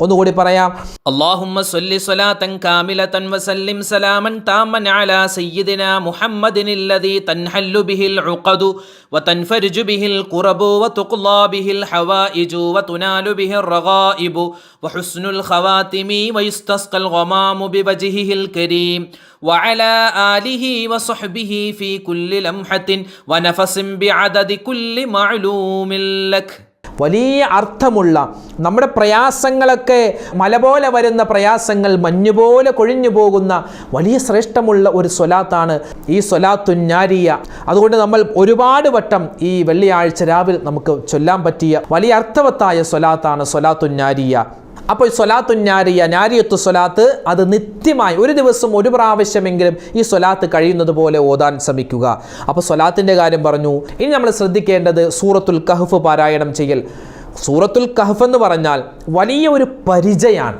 S1: ഒന്നുകൂടി പറയാം. അല്ലാഹുമ്മ സ്വല്ലി സ്വലാത്തൻ കാമിലതൻ വസല്ലിം സലാമൻ താമൻ അലാ സയ്യിദിനാ മുഹമ്മദിനില്ലദീ തൻഹല്ലു ബിഹിൽ ഉഖദു വതൻഫർജു ബിഹിൽ ഖുറബു വതുഖ്ലാ ബിഹിൽ ഹവായിജു വതുനാലു ബിഹിർ റഗായിബു വഹുസ്നുൽ ഖവാതിമി വയുസ്തസ്ഖൽ ഗമാമു ബിവജ്ഹിഹിൽ കരീം വഅലാ ആലിഹി വസഹ്ബിഹി ഫീ കുല്ലി ലംഹത്തിൻ വനഫസിൻ ബിഅദദി കുല്ലി മഅലൂമിൻ ലക്. വലിയ അർത്ഥമുള്ള നമ്മുടെ പ്രയാസങ്ങളൊക്കെ മല പോലെ വരുന്ന പ്രയാസങ്ങൾ മഞ്ഞുപോലെ കൊഴിഞ്ഞു പോകുന്ന വലിയ ശ്രേഷ്ഠമുള്ള ഒരു സ്വലാത്താണ് ഈ സ്വലാത്തുൻ നാരിയ. അതുകൊണ്ട് നമ്മൾ ഒരുപാട് വട്ടം ഈ വെള്ളിയാഴ്ച രാവിലെ നമുക്ക് ചൊല്ലാൻ പറ്റിയ വലിയ അർത്ഥവത്തായ സ്വലാത്താണ് സ്വലാത്തുൻ നാരിയ. അപ്പോൾ സ്വലാത്തുൻ നാരിയ, നാരിയത്തു സ്വലാത്ത്, അത് നിത്യമായി ഒരു ദിവസം ഒരു പ്രാവശ്യമെങ്കിലും ഈ സ്വലാത്ത് കഴിയുന്നത് പോലെ ഓതാൻ ശ്രമിക്കുക. അപ്പോൾ സ്വലാത്തിൻ്റെ കാര്യം പറഞ്ഞു. ഇനി നമ്മൾ ശ്രദ്ധിക്കേണ്ടത് സൂറത്തുൽ കഹ്ഫ് പാരായണം ചെയ്യൽ. സൂറത്തുൽ കഹ്ഫ് എന്ന് പറഞ്ഞാൽ വലിയ ഒരു പരിചയമാണ്,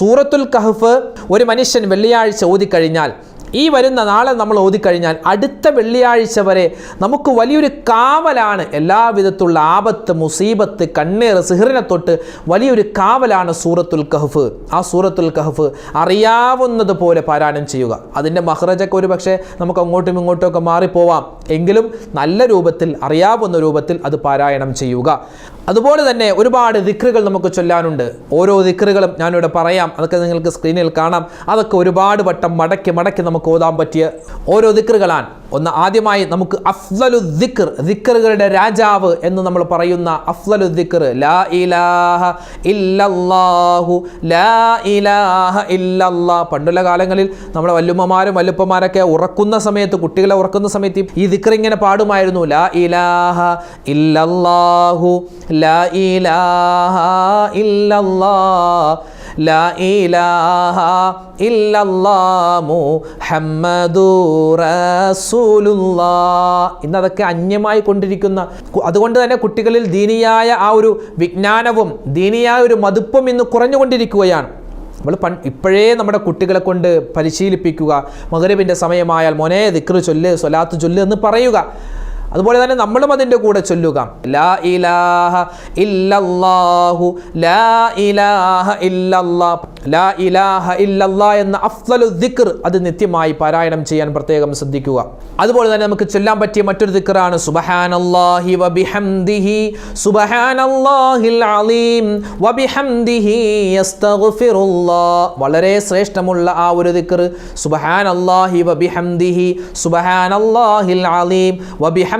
S1: സൂറത്തുൽ കഹ്ഫ് ഒരു മനുഷ്യൻ വെള്ളിയാഴ്ച ഓതിക്കഴിഞ്ഞാൽ, ഈ വരുന്ന നാളെ നമ്മൾ ഓതിക്കഴിഞ്ഞാൽ അടുത്ത വെള്ളിയാഴ്ച വരെ നമുക്ക് വലിയൊരു കാവലാണ്. എല്ലാവിധത്തുള്ള ആപത്ത്, മുസീബത്ത്, കണ്ണീർ, സിഹറിനെ തൊട്ട് വലിയൊരു കാവലാണ് സൂറത്തുൽ കഹ്ഫ്. ആ സൂറത്തുൽ കഹ്ഫ് അറിയാവുന്നത് പോലെ പാരായണം ചെയ്യുക. അതിൻ്റെ മഹ്റജൊക്കെ ഒരു പക്ഷേ നമുക്ക് അങ്ങോട്ടും ഇങ്ങോട്ടും ഒക്കെ മാറിപ്പോവാം, എങ്കിലും നല്ല രൂപത്തിൽ, അറിയാവുന്ന രൂപത്തിൽ അത് പാരായണം ചെയ്യുക. അതുപോലെ തന്നെ ഒരുപാട് ദിക്റുകൾ നമുക്ക് ചൊല്ലാനുണ്ട്. ഓരോ ദിക്റുകളും ഞാനിവിടെ പറയാം, അതൊക്കെ നിങ്ങൾക്ക് സ്ക്രീനിൽ കാണാം. അതൊക്കെ ഒരുപാട് വട്ടം മടക്കി നമുക്ക് ഓതാൻ പറ്റിയ ഓരോ ദിക്റുകളാണ്. ആദ്യമായി നമുക്ക് അഫ്ളലു ദിക്ർ, ദിക്റുകളുടെ രാജാവ് എന്ന് നമ്മൾ പറയുന്ന അഫ്ളലു ദിക്ർ ലാ ഇലാഹ ഇല്ലല്ലാഹു, ലാ ഇലാഹ ഇല്ലല്ലാഹ്. പണ്ടുള്ള കാലങ്ങളിൽ നമ്മുടെ വല്ലുമ്മമാരും വല്ലുപ്പമാരൊക്കെ ഉറക്കുന്ന സമയത്ത്, കുട്ടികളെ ഉറക്കുന്ന സമയത്ത് ഈ ദിക്ർ ഇങ്ങനെ പാടുമായിരുന്നു. ലാ ഇലാഹ ഇല്ലല്ലാഹു, ലാ ഇലാഹ ഇല്ലല്ലാഹ്, ലാ ഇലാഹ ഇല്ലല്ലാഹ് മുഹമ്മദുർ റസൂലുള്ളാഹ്. ഇന്നതൊക്കെ അന്യമായി കൊണ്ടിരിക്കുന്ന, അതുകൊണ്ട് തന്നെ കുട്ടികളിൽ ദീനിയായ ആ ഒരു വിജ്ഞാനവും ദീനിയായ ഒരു മതിപ്പും ഇന്ന് കുറഞ്ഞുകൊണ്ടിരിക്കുകയാണ്. നമ്മൾ ഇപ്പോഴേ നമ്മുടെ കുട്ടികളെ കൊണ്ട് പരിശീലിപ്പിക്കുക. മഗ്‌രിബിൻ്റെ സമയമായാൽ മോനെ ദിക്ർ ചൊല്ല്, സ്വലാത്ത് ചൊല്ല് എന്ന് പറയുക. അതുപോലെ തന്നെ നമ്മളും അതിൻ്റെ കൂടെ ചൊല്ലുക. ലാ ഇലാഹ ഇല്ലല്ലാഹു, ലാ ഇലാഹ ഇല്ലല്ലാഹ്, ലാ ഇലാഹ ഇല്ലല്ലാഹ് എന്ന അഫ്ളലു ദിക്ർ അത് നിത്യമായി പാരായണം ചെയ്യാൻ പ്രത്യേകം ശ്രദ്ധിക്കുക. അതുപോലെ തന്നെ നമുക്ക് ചൊല്ലാൻ പറ്റിയ മറ്റൊരു ദിക്റാണ് സുബ്ഹാനല്ലാഹി വബിഹംദിഹി, സുബ്ഹാനല്ലാഹിൽ അലീം വബിഹംദിഹി യസ്തഗ്ഫിറുല്ലാഹ്. വളരെ ശ്രേഷ്ഠമുള്ള ആ ഒരു ദിക്ർ സുബ്ഹാനല്ലാഹി വബിഹംദിഹി, സുബ്ഹാനല്ലാഹിൽ അലീം വബിഹംദിഹി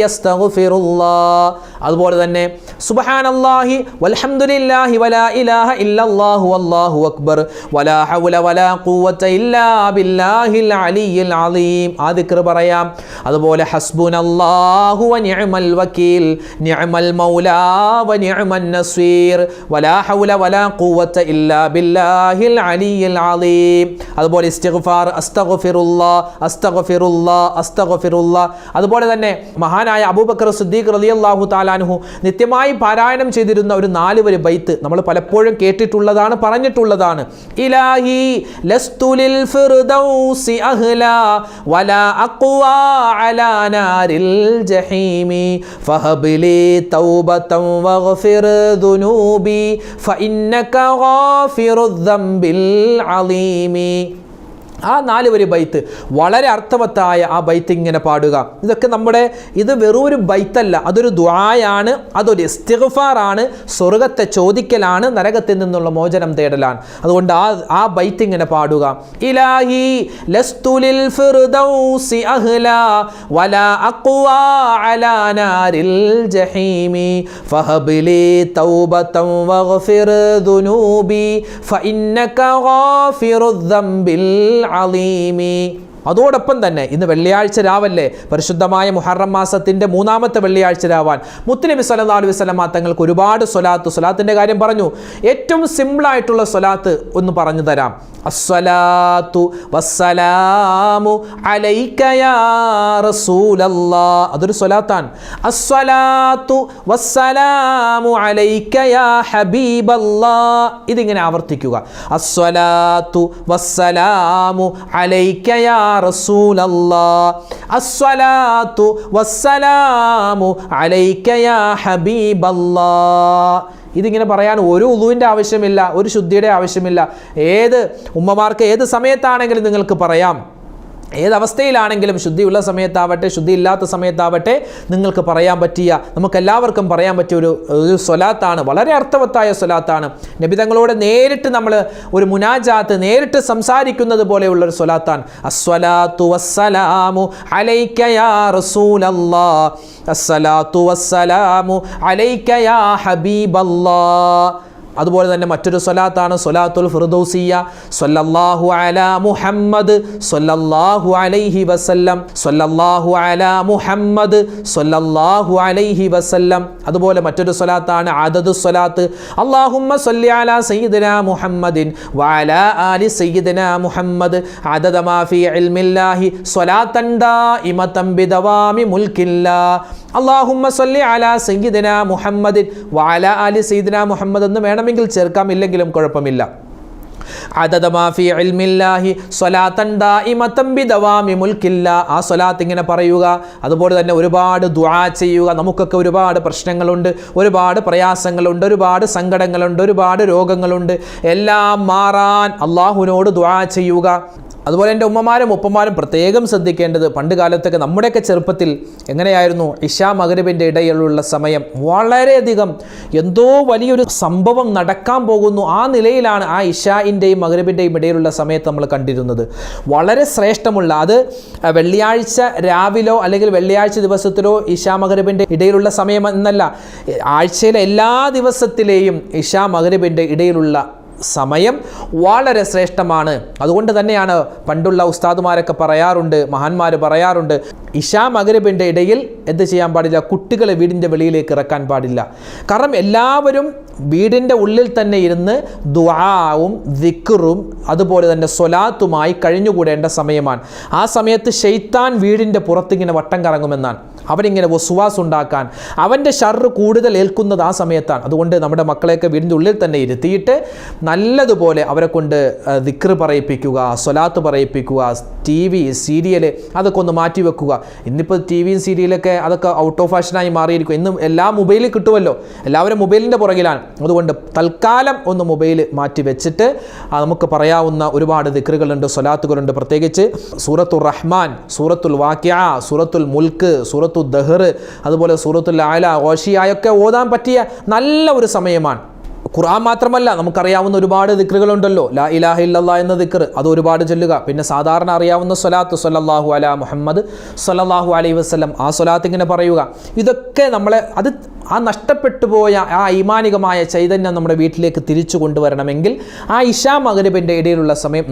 S1: യസ്തഗ്ഫിറുല്ലാഹ്. അതുപോലെ തന്നെ സുബ്ഹാനല്ലാഹി വൽഹംദുലില്ലാഹി വലാ ഇലാഹ ഇല്ലല്ലാഹു വല്ലാഹു അക്ബർ വലാ ഹൗല വലാ ഖുവത ഇല്ലാ ബില്ലാഹിൽ അലിയിൽ അലീം. ആ ദിക്ർ പറയാം. അതുപോലെ ഹസ്ബുനല്ലാഹു വ നിഅമൽ വകീൽ, നിഅമൽ മൗലാ വ നിഅമൻ നസീർ വലാ ഹൗല വലാ ഖുവത ഇല്ലാ ബില്ലാഹിൽ അലിയിൽ അലീം. അതുപോലെ ഇസ്തിഗ്ഫാർ അസ്തഗ്ഫിറുല്ലാഹ്, അസ്തഗ്ഫിറുല്ലാഹ്, അസ്തഗ്ഫിറുല്ലാഹ്. അതുപോലെ തന്നെ മഹാനായ അബൂബക്കർ സിദ്ദീഖ് റളിയല്ലാഹു തആല അൻഹു നിത്യമായി പാരായണം ചെയ്തിരുന്ന ഒരു 4 വരി ബൈത്ത് നമ്മൾ പലപ്പോഴും കേട്ടിട്ടുള്ളതാണ്, പറഞ്ഞിട്ടുള്ളതാണ്. ഇലാഹി ലസ്തു ലിൽ ഫിർദൗസി അഹ്ലാ വലാ അഖ്വാ അലാ നാരിൽ ജഹീമി ഫഹബ്ലി തൗബതൻ വഗ്ഫിർ ദുനൂബി ഫഇന്നക ഗാഫിറുദ് ദംബിൽ അലീമി. ആ 4 വരി ബൈത്ത് വളരെ അർത്ഥവത്തായ ആ ബൈത്ത് ഇങ്ങനെ പാടുക. ഇതൊക്കെ ഇത് വെറും ഒരു ബൈത്തല്ല, അതൊരു ദുആയാണ്, അതൊരു ഇസ്തിഗ്ഫാറാണ്, സ്വർഗത്തെ ചോദിക്കലാണ്, നരകത്തിൽ നിന്നുള്ള മോചനം തേടലാണ്. അതുകൊണ്ട് ആ ബൈത്ത് ഇങ്ങനെ പാടുക. ഇലാഹി ലസ്തു ലിൽ ഫിർദൗസി അഹ്ലാ വലാ അഖ്വാ അലാ നാരിൽ ജഹീമി ഫഹബ്ലി തൗബതൻ വഗ്ഫിർ ദുനൂബി ഫഇന്നക ഗാഫിറുദ് ദംബിൽ അലീമി. അതോടൊപ്പം തന്നെ ഇന്ന് വെള്ളിയാഴ്ച രാവല്ലേ, പരിശുദ്ധമായ മുഹറം മാസത്തിൻ്റെ 3ാമത്തെ വെള്ളിയാഴ്ച രാവാൻ മുത്തുനബി സല്ലല്ലാഹു അലൈഹി വസല്ലം തങ്ങൾക്ക് ഒരുപാട് സ്വലാത്തിൻ്റെ കാര്യം പറഞ്ഞു. ഏറ്റവും സിമ്പിളായിട്ടുള്ള സ്വലാത്ത് ഒന്ന് പറഞ്ഞു തരാം. അസ്സലാത്തു വസ്സലാമു അലൈക യാ റസൂലല്ലാഹ്. അതൊരു സ്വലാത്താണ്. അസ്സലാത്തു വസ്സലാമു അലൈക യാ ഹബീബല്ലാഹ്. ഇതിങ്ങനെ ആവർത്തിക്കുക. അസ്സലാത്തു വസ്സലാമു അലൈക യാ റസൂലല്ലാഹ്. അസ്സലാത്തു വസ്സലാമു അലൈക യാ ഹബീബല്ലാഹ്. ഇതിങ്ങനെ പറയാൻ ഒരു ഉളുവിൻ്റെ ആവശ്യമില്ല, ഒരു ശുദ്ധിയുടെ ആവശ്യമില്ല. ഉമ്മമാർക്ക് ഏത് സമയത്താണെങ്കിലും നിങ്ങൾക്ക് പറയാം. ഏതവസ്ഥയിലാണെങ്കിലും, ശുദ്ധിയുള്ള സമയത്താവട്ടെ ശുദ്ധിയില്ലാത്ത സമയത്താവട്ടെ, നിങ്ങൾക്ക് പറയാൻ പറ്റിയ, നമുക്കെല്ലാവർക്കും പറയാൻ പറ്റിയ ഒരു സ്വലാത്താണ്. വളരെ അർത്ഥവത്തായ സ്വലാത്താണ്. നബി തങ്ങളോട് നേരിട്ട് നമ്മൾ ഒരു മുനാജാത്ത് നേരിട്ട് സംസാരിക്കുന്നത് പോലെയുള്ളൊരു സ്വലാത്താണ്. അസ്സലാത്തു വസ്സലാമു അലൈക യാ റസൂലല്ലാഹ്. അസ്സലാത്തു വസ്സലാമു അലൈക യാ ഹബീബല്ലാഹ്. അതുപോലെ തന്നെ മറ്റൊരു സ്വലാത്താണ് സ്വലാത്തുൽ ഫിർദൗസിയ്യ. സ്വല്ലല്ലാഹു അലാ മുഹമ്മദ് സ്വല്ലല്ലാഹു അലൈഹി വസല്ലം, സ്വല്ലല്ലാഹു അലാ മുഹമ്മദ് സ്വല്ലല്ലാഹു അലൈഹി വസല്ലം. അതുപോലെ മറ്റൊരു സ്വലാത്താണ് അദദു സ്വലാത്ത്. അല്ലാഹുമ്മ സ്വല്ലി അലാ സയ്യിദിനാ മുഹമ്മദിൻ വഅലാ ആലി സയ്യിദിനാ മുഹമ്മദ് അദദ മാ ഫീ ഇൽമില്ലാഹി സ്വലാത്തൻ ദാഇമതൻ ബിദവാമി മുൽക്കില്ലാഹ്. അല്ലാഹുമ്മ സ്വല്ലി അലാ സയ്യിദിനാ മുഹമ്മദിൻ വഅലാ ആലി സയ്യിദിനാ മുഹമ്മദ് എന്ന് വേണമെങ്കിൽ ചേർക്കാം, ഇല്ലെങ്കിലും കുഴപ്പമില്ല. അദദ മാ ഫീ ഇൽമില്ലാഹി സ്വലാത്തൻ ദാഇമതൻ ബിദവാമി മുൽക്കില്ലാഹ്. ആ സ്വലാത്ത് ഇങ്ങനെ പറയുക. അതുപോലെ തന്നെ ഒരുപാട് ദുആ ചെയ്യുക. നമുക്കൊക്കെ ഒരുപാട് പ്രശ്നങ്ങളുണ്ട്, ഒരുപാട് പ്രയാസങ്ങളുണ്ട്, ഒരുപാട് സങ്കടങ്ങളുണ്ട്, ഒരുപാട് രോഗങ്ങളുണ്ട്. എല്ലാം മാറാൻ അള്ളാഹുവിനോട് ദുആ ചെയ്യുക. അതുപോലെ എൻ്റെ ഉമ്മമാരും ഉപ്പമാരും പ്രത്യേകം ശ്രദ്ധിക്കേണ്ടത്, പണ്ട് കാലത്തൊക്കെ നമ്മുടെയൊക്കെ ചെറുപ്പത്തിൽ എങ്ങനെയായിരുന്നു, ഇശാ മഗ്രിബിൻ്റെ ഇടയിലുള്ള സമയം വളരെയധികം എന്തോ വലിയൊരു സംഭവം നടക്കാൻ പോകുന്നു, ആ നിലയിലാണ് ആ ഇശാഇൻ്റെയും മഗ്രിബിൻ്റെയും ഇടയിലുള്ള സമയത്ത് നമ്മൾ കണ്ടിരുന്നത്. വളരെ ശ്രേഷ്ഠമുള്ള, അത് വെള്ളിയാഴ്ച രാവിലോ അല്ലെങ്കിൽ വെള്ളിയാഴ്ച ദിവസത്തിലോ ഇശാ മഗ്രിബിൻ്റെ ഇടയിലുള്ള സമയം എന്നല്ല, ആഴ്ചയിലെ എല്ലാ ദിവസത്തിലെയും ഇശാ മഗ്രിബിൻ്റെ ഇടയിലുള്ള സമയം വളരെ ശ്രേഷ്ഠമാണ്. അതുകൊണ്ട് തന്നെയാണ് പണ്ടുള്ള ഉസ്താദുമാരൊക്കെ പറയാറുണ്ട്, മഹാന്മാർ പറയാറുണ്ട്, ഇശാ മഗ്രിബിൻ്റെ ഇടയിൽ എന്ത് ചെയ്യാൻ പാടില്ല, കുട്ടികളെ വീടിൻ്റെ വെളിയിലേക്ക് ഇറക്കാൻ പാടില്ല. കാരണം എല്ലാവരും വീടിൻ്റെ ഉള്ളിൽ തന്നെ ഇരുന്ന് ദുആവും ദിക്റും അതുപോലെ തന്നെ സ്വലാത്തുമായി കഴിഞ്ഞുകൂടേണ്ട സമയമാണ്. ആ സമയത്ത് ശൈത്താൻ വീടിൻ്റെ പുറത്തിങ്ങനെ വട്ടം കറങ്ങുമെന്നാണ്. അവനിങ്ങനെ വസ്വാസ് ഉണ്ടാക്കാൻ, അവൻ്റെ ഷർറ് കൂടുതൽ ഏൽക്കുന്നത് ആ സമയത്താണ്. അതുകൊണ്ട് നമ്മുടെ മക്കളെയൊക്കെ വീടിൻ്റെ ഉള്ളിൽ തന്നെ ഇരുത്തിയിട്ട് നല്ലതുപോലെ അവരെ കൊണ്ട് ദിക്ർ പറയിപ്പിക്കുക, സ്വലാത്ത് പറയിപ്പിക്കുക. TV സീരിയൽ അതൊക്കെ ഒന്ന് മാറ്റി വെക്കുക. ഇന്നിപ്പോൾ TVയും സീരിയലൊക്കെ അതൊക്കെ ഔട്ട് ഓഫ് ഫാഷനായി മാറിയിരിക്കും. ഇന്നും എല്ലാം മൊബൈലിൽ കിട്ടുമല്ലോ, എല്ലാവരും മൊബൈലിൻ്റെ പുറകിലാണ്. അതുകൊണ്ട് തൽക്കാലം ഒന്ന് മൊബൈൽ മാറ്റി വെച്ചിട്ട് നമുക്ക് പറയാവുന്ന ഒരുപാട് ദിക്റുകളുണ്ട്, സ്വലാത്തുകളുണ്ട്. പ്രത്യേകിച്ച് സൂറത്തുൽ റഹ്മാൻ, സൂറത്തുൽ വാഖിഅ, സൂറത്തുൽ മുൽക്ക്, സൂറത്തുൽ ദഹർ, അതുപോലെ സൂറത്തുൽ അഅല, ഗാശിയയൊക്കെ ഓതാൻ പറ്റിയ നല്ല ഒരു സമയമാണ്. ഖുർആൻ മാത്രമല്ല, നമുക്കറിയാവുന്ന ഒരുപാട് ദിക്റുകളുണ്ടല്ലോ. ലാ ഇലാഹ ഇല്ലല്ലാഹ് എന്ന ദിക്ർ, അത് ഒരുപാട് ചൊല്ലുക. പിന്നെ സാധാരണ അറിയാവുന്ന സ്വലാത്ത് സ്വല്ലല്ലാഹു അലാ മുഹമ്മദ് സ്വല്ലല്ലാഹു അലൈഹി വസല്ലം, ആ സ്വലാത്ത് ഇങ്ങനെ പറയുക. ഇതൊക്കെ നമ്മളെ ആ നഷ്ടപ്പെട്ടു പോയ ആ ഈമാനികമായ ചൈതന്യം നമ്മുടെ വീട്ടിലേക്ക് തിരിച്ചു കൊണ്ടുവരണമെങ്കിൽ ആ ഇശാ മഗ്രിബിൻ്റെ ഇടയിലുള്ള സമയം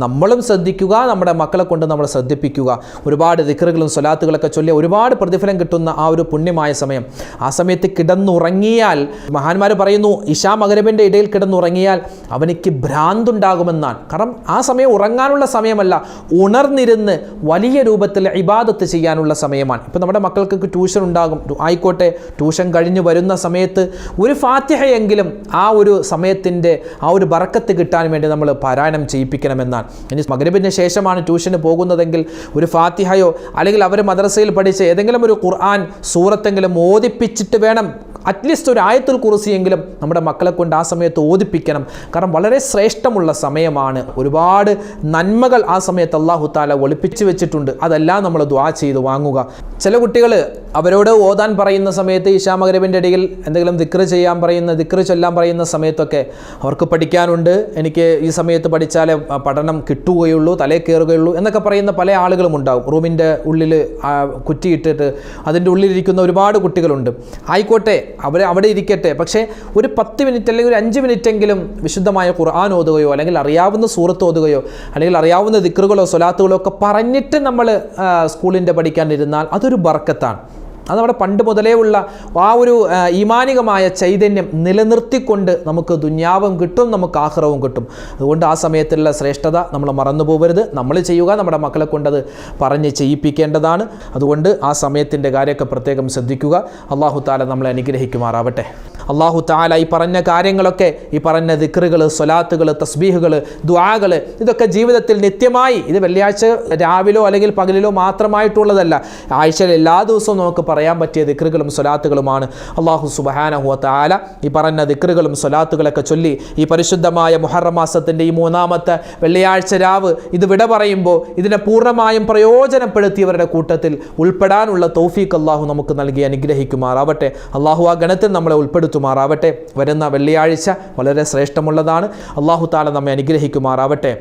S1: നമ്മളും ശ്രദ്ധിക്കുക, നമ്മുടെ മക്കളെ കൊണ്ട് നമ്മൾ ശ്രദ്ധിപ്പിക്കുക. ഒരുപാട് ദിക്റുകളും സ്വലാത്തുകളൊക്കെ ചൊല്ലി ഒരുപാട് പ്രതിഫലം കിട്ടുന്ന ആ ഒരു പുണ്യമായ സമയം. ആ സമയത്ത് കിടന്നുറങ്ങിയാൽ, മഹാന്മാർ പറയുന്നു, ഇശാ മഗ്രിബിൻ്റെ ഇടയിൽ കിടന്നുറങ്ങിയാൽ അവനിക്ക് ഭ്രാന്തുണ്ടാകുമെന്നാണ്. കാരണം ആ സമയം ഉറങ്ങാനുള്ള സമയമല്ല, ഉണർന്നിരുന്ന് വലിയ രൂപത്തിൽ ഇബാദത്ത് ചെയ്യാനുള്ള സമയമാണ്. ഇപ്പം നമ്മുടെ മക്കൾക്കൊക്കെ ട്യൂഷൻ ഉണ്ടാകും, ആയിക്കോട്ടെ, ട്യൂഷൻ കഴിഞ്ഞ് വരുന്ന സമയത്ത് ഒരു ഫാത്തിഹയെങ്കിലും ആ ഒരു സമയത്തിൻ്റെ ആ ഒരു ബറക്കത്ത് കിട്ടാൻ വേണ്ടി നമ്മൾ പാരായണം ചെയ്യിപ്പിക്കണമെന്നാണ്. ഇനി മഗ്രിബിന് ശേഷമാണ് ട്യൂഷന് പോകുന്നതെങ്കിൽ ഒരു ഫാത്തിഹയോ അല്ലെങ്കിൽ അവർ മദ്രസയിൽ പഠിച്ച ഏതെങ്കിലും ഒരു ഖുർആൻ സൂറത്തെങ്കിലും ഓതിപ്പിച്ചിട്ട് വേണം, അറ്റ്ലീസ്റ്റ് ഒരു ആയത്തുൽ കുർസിയെങ്കിലും നമ്മുടെ മക്കളെ കൊണ്ട് ആ സമയത്ത് ഓതിപ്പിക്കണം. കാരണം വളരെ ശ്രേഷ്ഠമുള്ള സമയമാണ്. ഒരുപാട് നന്മകൾ ആ സമയത്ത് അല്ലാഹു തആല ഒളിപ്പിച്ചു വെച്ചിട്ടുണ്ട്. അതെല്ലാം നമ്മൾ ദുആ ചെയ്ത് വാങ്ങുക. ചില കുട്ടികൾ അവരോട് ഓതാൻ പറയുന്ന സമയത്ത് ഇശാ മഗ്‌രിബിൻ്റെ ഇടയിൽ എന്തെങ്കിലും ദിക്ർ ചൊല്ലാൻ പറയുന്ന സമയത്തൊക്കെ അവർക്ക് പഠിക്കാനുണ്ട്, എനിക്ക് ഈ സമയത്ത് പഠിച്ചാലേ പഠനം കിട്ടുകയുള്ളൂ, തലേ കയറുകയുള്ളൂ എന്നൊക്കെ പറയുന്ന പല ആളുകളും ഉണ്ടാകും. റൂമിൻ്റെ ഉള്ളിൽ കുറ്റിയിട്ടിട്ട് അതിൻ്റെ ഉള്ളിലിരിക്കുന്ന ഒരുപാട് കുട്ടികളുണ്ട്. ആയിക്കോട്ടെ, അവിടെ ഇരിക്കട്ടെ. പക്ഷേ ഒരു 10 മിനിറ്റ് അല്ലെങ്കിൽ ഒരു 5 മിനിറ്റെങ്കിലും വിശുദ്ധമായ ഖുർആൻ ഓതുകയോ അല്ലെങ്കിൽ അറിയാവുന്ന സൂറത്ത് ഓതുകയോ അല്ലെങ്കിൽ അറിയാവുന്ന ദിക്റുകളോ സ്വലാത്തുകളോ ഒക്കെ പറഞ്ഞിട്ട് നമ്മൾ സ്കൂളിൻ്റെ പഠിക്കാനിരുന്നാൽ അതൊരു ബർക്കത്താണ്. അത് നമ്മുടെ പണ്ട് മുതലേ ഉള്ള ആ ഒരു ഈമാനികമായ ചൈതന്യം നിലനിർത്തിക്കൊണ്ട് നമുക്ക് ദുന്യാവും കിട്ടും, നമുക്ക് ആഖിറവും കിട്ടും. അതുകൊണ്ട് ആ സമയത്തുള്ള ശ്രേഷ്ഠത നമ്മൾ മറന്നു പോകരുത്. നമ്മൾ ചെയ്യുക, നമ്മുടെ മക്കളെ കൊണ്ടത് പറഞ്ഞ് ചെയ്യിപ്പിക്കേണ്ടതാണ്. അതുകൊണ്ട് ആ സമയത്തിൻ്റെ കാര്യമൊക്കെ പ്രത്യേകം ശ്രദ്ധിക്കുക. അല്ലാഹു തആല നമ്മളെ അനുഗ്രഹിക്കുമാറാവട്ടെ. അല്ലാഹു തആല ഈ പറഞ്ഞ കാര്യങ്ങളൊക്കെ, ഈ പറഞ്ഞ ദിക്റുകൾ, സ്വലാത്തുകൾ, തസ്ബീഹുകൾ, ദുആകൾ, ഇതൊക്കെ ജീവിതത്തിൽ നിത്യമായി, ഇത് വെള്ളിയാഴ്ച രാവിലോ അല്ലെങ്കിൽ പകലിലോ മാത്രമായിട്ടുള്ളതല്ല, ആഴ്ചയിൽ എല്ലാ ദിവസവും നമുക്ക് പറയാൻ പറ്റിയ ദിക്റുകളും സ്വലാത്തുകളുമാണ്. അല്ലാഹു സുബ്ഹാനഹു വ തആല ഈ പറഞ്ഞ ദിക്റുകളും സ്വലാത്തുകളൊക്കെ ചൊല്ലി ഈ പരിശുദ്ധമായ മുഹറം മാസത്തിൻ്റെ ഈ 3-ാമത്തെ വെള്ളിയാഴ്ച രാവ് ഇത് വിട പറയുമ്പോൾ ഇതിനെ പൂർണ്ണമായും പ്രയോജനപ്പെടുത്തിയവരുടെ കൂട്ടത്തിൽ ഉൾപ്പെടാനുള്ള തൗഫീഖ് അല്ലാഹു നമുക്ക് നൽകി അനുഗ്രഹിക്കുമാറാവട്ടെ. അല്ലാഹു ആ ഗണത്തിൽ നമ്മളെ ഉൾപ്പെടുത്തുമാറാവട്ടെ. വരുന്ന വെള്ളിയാഴ്ച വളരെ ശ്രേഷ്ഠമുള്ളതാണ്. അല്ലാഹു തആല നമ്മെ അനുഗ്രഹിക്കുമാറാവട്ടെ.